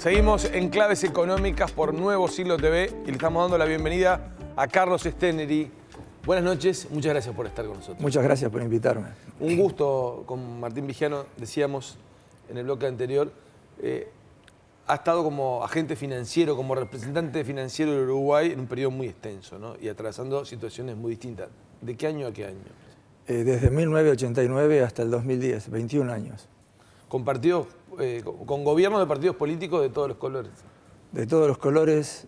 Seguimos en Claves Económicas por Nuevo Siglo TV y le estamos dando la bienvenida a Carlos Steneri. Buenas noches, muchas gracias por estar con nosotros. Muchas gracias por invitarme. Un gusto con Martín Vigiano, decíamos en el bloque anterior. Ha estado como agente financiero, como representante financiero de Uruguay en un periodo muy extenso, ¿no? Y atravesando situaciones muy distintas. ¿De qué año a qué año? Desde 1989 hasta el 2010, 21 años. Con partidos, con gobiernos de partidos políticos de todos los colores. De todos los colores,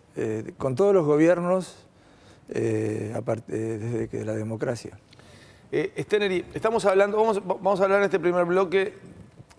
con todos los gobiernos, desde que la democracia. Steneri, estamos hablando, vamos a hablar en este primer bloque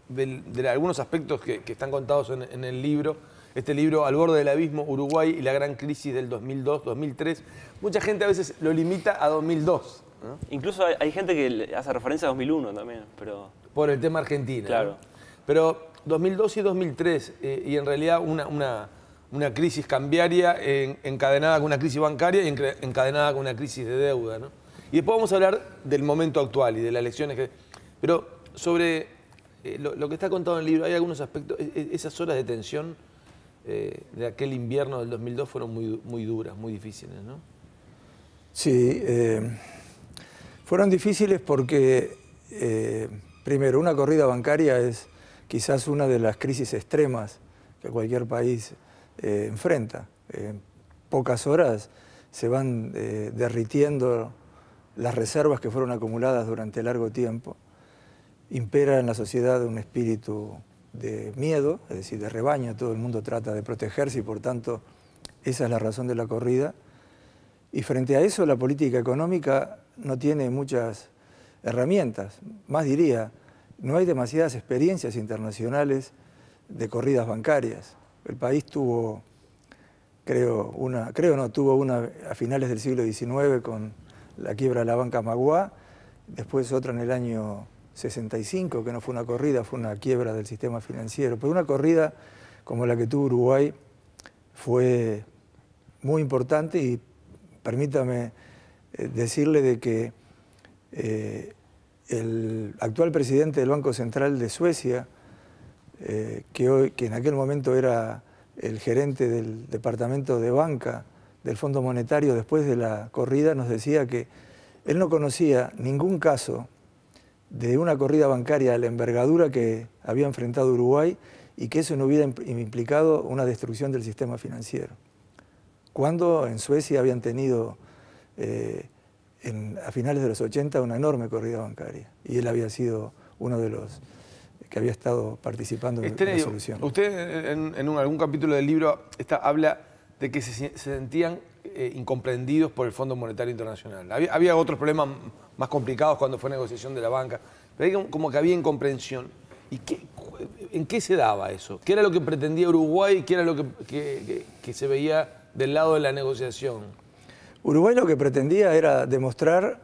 de algunos aspectos que están contados en el libro. Este libro, Al borde del abismo, Uruguay y la gran crisis del 2002-2003. Mucha gente a veces lo limita a 2002. ¿No? Incluso hay gente que hace referencia a 2001 también, pero... Por el tema Argentina. Claro. ¿No? Pero 2002 y 2003, y en realidad una crisis cambiaria encadenada con una crisis bancaria y encadenada con una crisis de deuda, ¿no? Y después vamos a hablar del momento actual y de las elecciones. Pero sobre lo que está contado en el libro, hay algunos aspectos, esas horas de tensión de aquel invierno del 2002 fueron muy duras, muy difíciles, ¿no? Sí, fueron difíciles porque, primero, una corrida bancaria es quizás una de las crisis extremas que cualquier país enfrenta. En pocas horas se van derritiendo las reservas que fueron acumuladas durante largo tiempo. Impera en la sociedad un espíritu de miedo, es decir, de rebaño. Todo el mundo trata de protegerse y por tanto esa es la razón de la corrida. Y frente a eso la política económica no tiene muchas herramientas. Más diría, no hay demasiadas experiencias internacionales de corridas bancarias. El país tuvo, tuvo una a finales del siglo XIX con la quiebra de la banca Magua, después otra en el año 65, que no fue una corrida, fue una quiebra del sistema financiero. Pero una corrida como la que tuvo Uruguay fue muy importante y permítame decirle de que el actual presidente del Banco Central de Suecia, que en aquel momento era el gerente del departamento de banca del Fondo Monetario, después de la corrida nos decía que él no conocía ningún caso de una corrida bancaria a la envergadura que había enfrentado Uruguay y que eso no hubiera implicado una destrucción del sistema financiero. Cuando en Suecia habían tenido a finales de los 80 una enorme corrida bancaria y él había sido uno de los que había estado participando en la solución. Usted en algún capítulo del libro habla de que se sentían incomprendidos por el Fondo Monetario Internacional. Había otros problemas más complicados cuando fue negociación de la banca, pero hay como que había incomprensión. ¿Y en qué se daba eso? ¿Qué era lo que pretendía Uruguay y qué era lo que se veía del lado de la negociación? Uruguay lo que pretendía era demostrar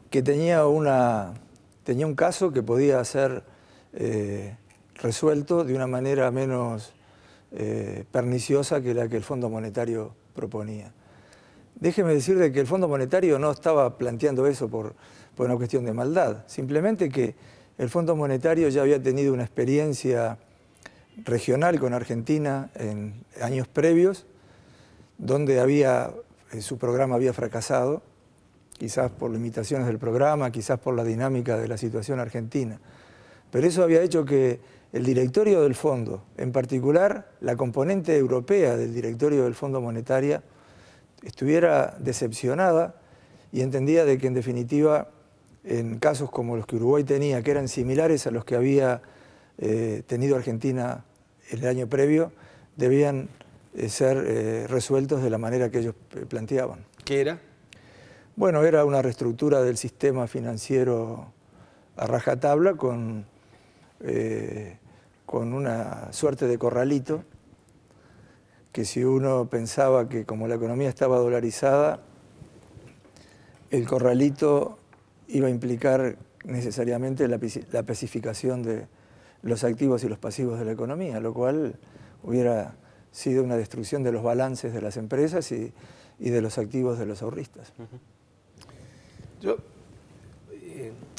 que tenía un caso que podía ser resuelto de una manera menos perniciosa que la que el Fondo Monetario proponía. Déjeme decirle que el Fondo Monetario no estaba planteando eso por una cuestión de maldad, simplemente que el Fondo Monetario ya había tenido una experiencia regional con Argentina en años previos, donde su programa había fracasado, quizás por limitaciones del programa, quizás por la dinámica de la situación argentina. Pero eso había hecho que el directorio del fondo, en particular la componente europea del directorio del Fondo Monetario, estuviera decepcionada y entendía de que en definitiva en casos como los que Uruguay tenía, que eran similares a los que había tenido Argentina el año previo, debían ser resueltos de la manera que ellos planteaban. ¿Qué era? Bueno, era una reestructura del sistema financiero a rajatabla con una suerte de corralito, que si uno pensaba que como la economía estaba dolarizada, el corralito iba a implicar necesariamente la pacificación de los activos y los pasivos de la economía, lo cual hubiera sido una destrucción de los balances de las empresas y de los activos de los ahorristas. Yo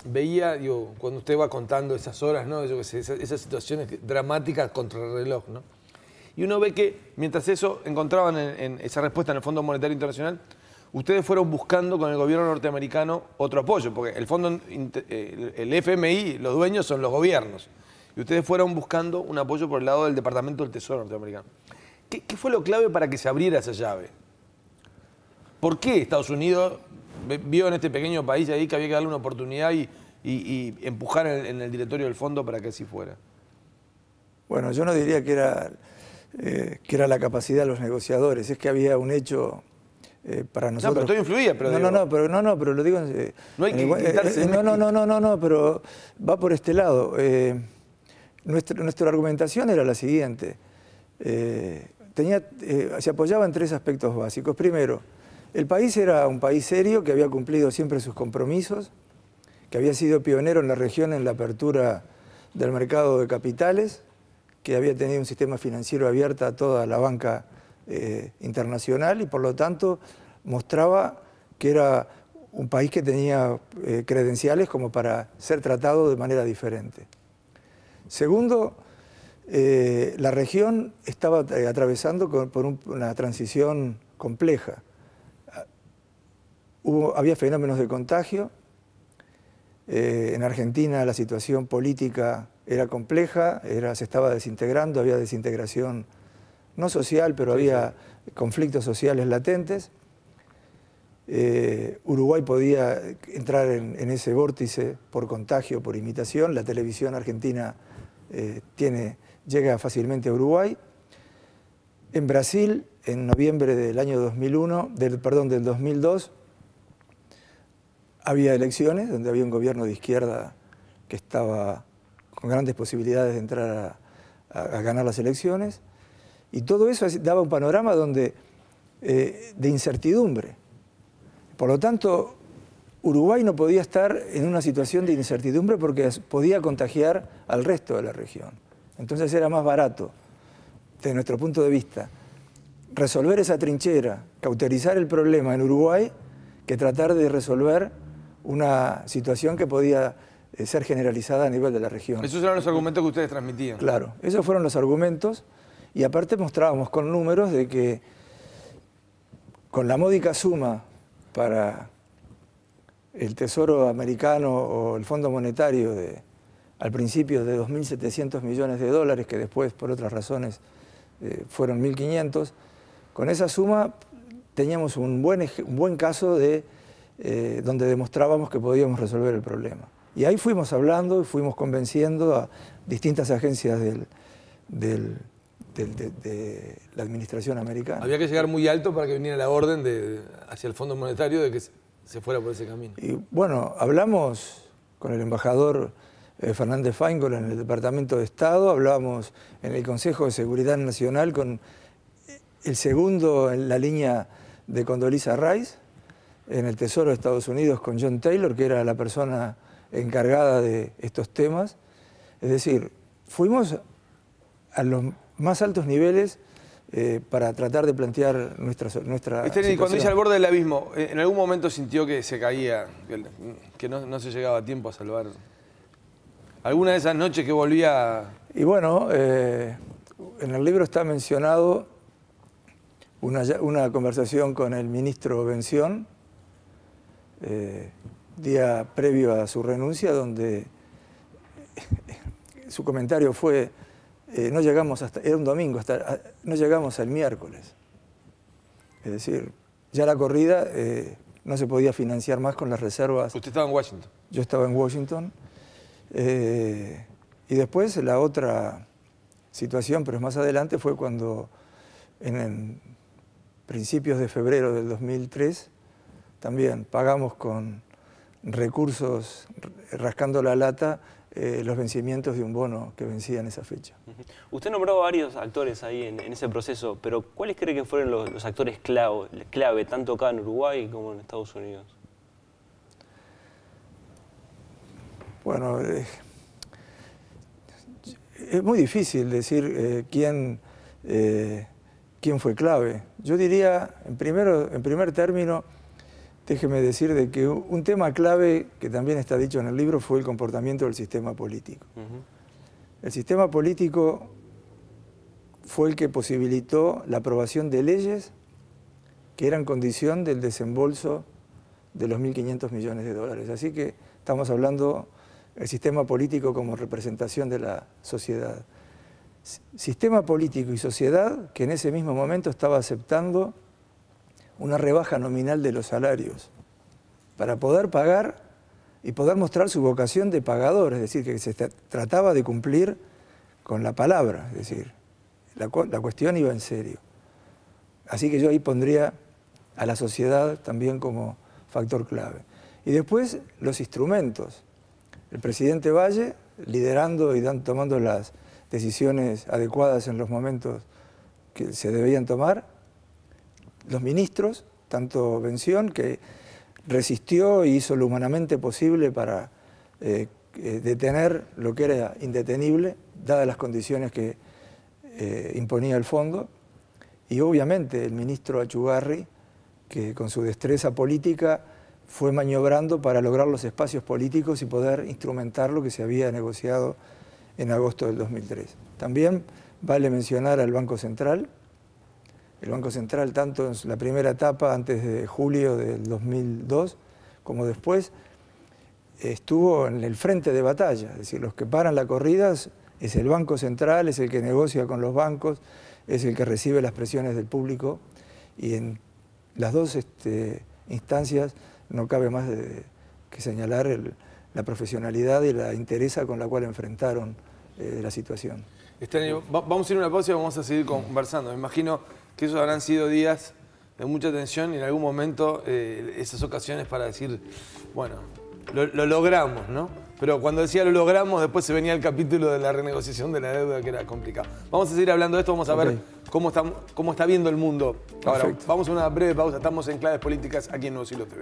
veía, cuando usted va contando esas horas, ¿no? Esas situaciones dramáticas contra el reloj, ¿no? Y uno ve que mientras eso encontraban en esa respuesta en el Fondo Monetario Internacional, ustedes fueron buscando con el gobierno norteamericano otro apoyo, porque el FMI, los dueños son los gobiernos, y ustedes fueron buscando un apoyo por el lado del Departamento del Tesoro norteamericano. ¿Qué fue lo clave para que se abriera esa llave? ¿Por qué Estados Unidos vio en este pequeño país ahí que había que darle una oportunidad y empujar en el directorio del fondo para que así fuera? Bueno, yo no diría que era la capacidad de los negociadores, es que había un hecho para nosotros. No, pero todo influía, pero pero lo digo. No hay que quitarse. No, pero va por este lado. Nuestra argumentación era la siguiente. Se apoyaba en 3 aspectos básicos. Primero, el país era un país serio que había cumplido siempre sus compromisos, que había sido pionero en la región en la apertura del mercado de capitales, que había tenido un sistema financiero abierto a toda la banca internacional y por lo tanto mostraba que era un país que tenía credenciales como para ser tratado de manera diferente. Segundo, la región estaba atravesando por una transición compleja. Había fenómenos de contagio. En Argentina la situación política era compleja, se estaba desintegrando, había desintegración no social, pero había conflictos sociales latentes. Uruguay podía entrar en ese vórtice por contagio, por imitación. La televisión argentina llega fácilmente a Uruguay. En Brasil, en noviembre del año 2002, había elecciones donde había un gobierno de izquierda que estaba con grandes posibilidades de entrar a ganar las elecciones. Y todo eso daba un panorama de incertidumbre. Por lo tanto, Uruguay no podía estar en una situación de incertidumbre porque podía contagiar al resto de la región. Entonces era más barato, desde nuestro punto de vista, resolver esa trinchera, cauterizar el problema en Uruguay, que tratar de resolver una situación que podía ser generalizada a nivel de la región. Esos eran los argumentos que ustedes transmitían. Claro, esos fueron los argumentos y aparte mostrábamos con números de que con la módica suma para el Tesoro americano o el Fondo Monetario al principio de 2.700 millones de dólares, que después por otras razones fueron 1.500, con esa suma teníamos un buen caso donde demostrábamos que podíamos resolver el problema. Y ahí fuimos hablando y fuimos convenciendo a distintas agencias de la administración americana. Había que llegar muy alto para que viniera la orden hacia el Fondo Monetario de que se fuera por ese camino. Y bueno, hablamos con el embajador Fernández Feingold en el Departamento de Estado, hablamos en el Consejo de Seguridad Nacional con el segundo en la línea de Condoleezza Rice, en el Tesoro de Estados Unidos con John Taylor, que era la persona encargada de estos temas. Es decir, fuimos a los más altos niveles para tratar de plantear nuestra situación. Cuando dice al borde del abismo, ¿en algún momento sintió que se caía, que no se llegaba a tiempo a salvar? ¿Alguna de esas noches que volvía? Y bueno, en el libro está mencionado una conversación con el ministro Bención, día previo a su renuncia, donde su comentario fue: no llegamos era un domingo, no llegamos al miércoles. Es decir, ya la corrida no se podía financiar más con las reservas. ¿Usted estaba en Washington? Yo estaba en Washington. Y después la otra situación, pero es más adelante, fue cuando en principios de febrero del 2003 también pagamos con recursos, rascando la lata, los vencimientos de un bono que vencía en esa fecha. Usted nombró varios actores ahí en ese proceso, pero ¿cuáles cree que fueron los actores clave, tanto acá en Uruguay como en Estados Unidos? Bueno, es muy difícil decir quién fue clave. Yo diría, en primer término, déjeme decir de que un tema clave, que también está dicho en el libro, fue el comportamiento del sistema político. El sistema político, fue el que posibilitó la aprobación de leyes que eran condición del desembolso de los 1.500 millones de dólares. Así que estamos hablando del sistema político como representación de la sociedad. Sistema político y sociedad que en ese mismo momento estaba aceptando una rebaja nominal de los salarios para poder pagar y poder mostrar su vocación de pagador, es decir, que se trataba de cumplir con la palabra, es decir, la cuestión iba en serio. Así que yo ahí pondría a la sociedad también como factor clave. Y después los instrumentos. El presidente Valle liderando y tomando las decisiones adecuadas en los momentos que se debían tomar. Los ministros, tanto Bención, que resistió y hizo lo humanamente posible para detener lo que era indetenible, dadas las condiciones que imponía el fondo, y obviamente el ministro Achugarri, que con su destreza política fue maniobrando para lograr los espacios políticos y poder instrumentar lo que se había negociado en agosto del 2003. También vale mencionar al Banco Central. El Banco Central, tanto en la primera etapa, antes de julio del 2002, como después, estuvo en el frente de batalla. Es decir, los que paran la corrida es el Banco Central, es el que negocia con los bancos, es el que recibe las presiones del público, y en las dos instancias no cabe más que señalar la profesionalidad y la entereza con la cual enfrentaron la situación. Vamos a ir a una pausa y vamos a seguir conversando. Me imagino que esos habrán sido días de mucha tensión y en algún momento esas ocasiones para decir, bueno, lo logramos, ¿no? Pero cuando decía lo logramos, después se venía el capítulo de la renegociación de la deuda, que era complicado. Vamos a seguir hablando de esto, vamos a ver cómo está viendo el mundo. Ahora, vamos a una breve pausa, estamos en Claves Políticas aquí en Nuevo Siglo TV.